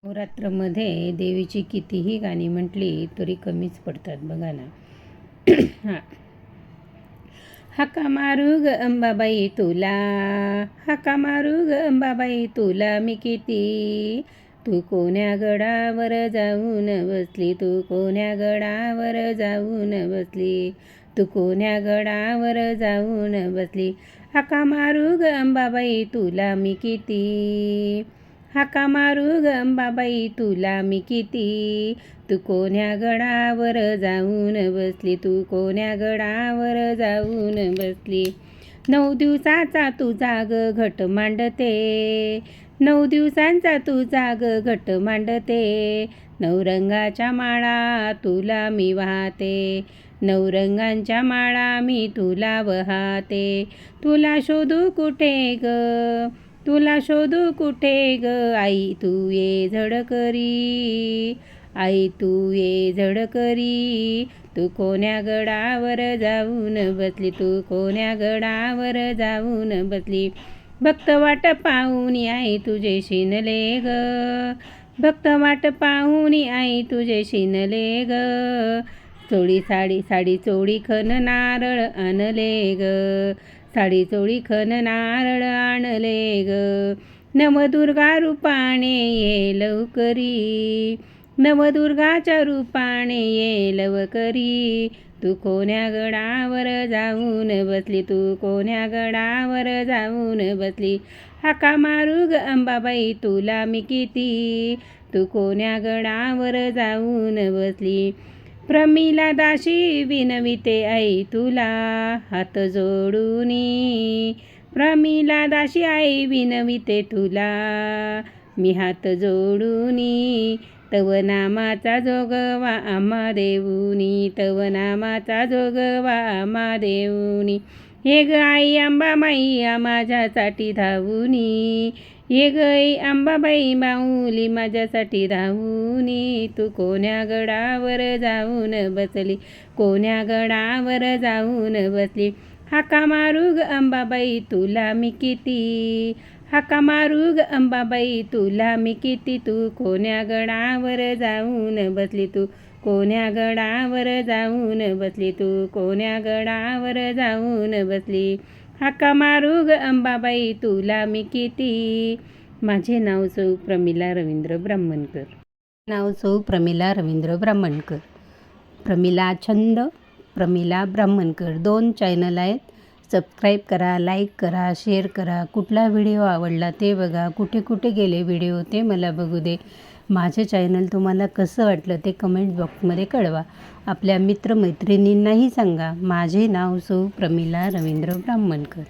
नवरात्रमध्ये देवीची कितीही गाणी म्हटली तरी कमीच पडतात बघा ना. हां. हाका मारू ग अंबाबाई तुला, हाका मारू ग अंबाबाई तुला मी किती. तू कोण्या गडावर जाऊन बसली, तू कोण्या गडावर जाऊन बसली, तू कोण्या गडावर जाऊन बसली. हाका मारू ग अंबाबाई तुला मी किती, हाका मारू ग अंबाबाई तुला मी किती. तू कोण्या गडावर जाऊन बसली, तू कोण्या गडावर जाऊन बसली. 9 दिवसाचा तुझा ग घट मांडते, 9 दिवसांचा तुझा ग घट मांडते. 9 रंगाच्या माळा तुला मी वाहते, 9 रंगांच्या माळा मी तुला वाहते. तुला शोधू कुठे ग, तुला शोधू कुठे ग आई, तू ये झडकरी, आई तू ये झडकरी. तू कोण्या गडावर जाऊन बसली, तू कोण्या गडावर जाऊन बसली. भक्त वाट पाहून आई तुझे शिनले ग, भक्त वाट पाहून आई तुझे शिनले ग. चोळी साडी चोळी खन नारळ आणले ग, साडी चोळी खन नारळ आणले ग. नवदुर्गा रूपाने ये लवकरी, नवदुर्गाच्या रूपाने ये लवकरी. तू कोण्या गडावर जाऊन बसली, तू कोण्या गडावर जाऊन बसली. हाका मारू ग अंबाबाई तुला मी किती, तू कोण्या गडावर जाऊन बसली. प्रमिला दाशी विनविते आई तुला हात जोडूनी, प्रमिला दाशी आई विनविते तुला मी हात जोडूनी. तव नामाचा जोगवा आम्हा देऊनी, तव नामाचा जोगवा आम्हा देऊनी. हे ग आई अंबाबाई माझ्यासाठी धावूनी, हे ग आई अंबाबाई माऊली माझ्यासाठी धावूनी. तू कोण्या गडावर जाऊन बसली, कोण्या गडावर जाऊन बसली. हाका मारू ग अंबाबाई तुला मी किती, हाका मारू ग अंबाबाई तुला मी किती. तू कोण्या गडावर जाऊन बसली, तू कोण्या गडावर जाऊन बसली, तू कोण्या गडावर जाऊन बसली. हाका मारू ग अंबाबाई तुला मी किती. माझे नाव सौ प्रमिला रवींद्र ब्राह्मणकर, नाव सौ प्रमिला रवींद्र ब्राह्मणकर. प्रमिला छंद, प्रमिला ब्राह्मणकर 2 चॅनल आहेत. सबस्क्राईब करा, लाईक करा, शेअर करा. कुठला व्हिडिओ आवडला ते बघा, कुठे कुठे गेले व्हिडिओ ते मला बघू दे. माझे चॅनल तुम्हाला कसं वाटलं ते कमेंट बॉक्समध्ये कळवा. आपल्या मित्रमैत्रिणींनाही सांगा. माझे नाव सौ प्रमिला रवींद्र ब्राह्मणकर.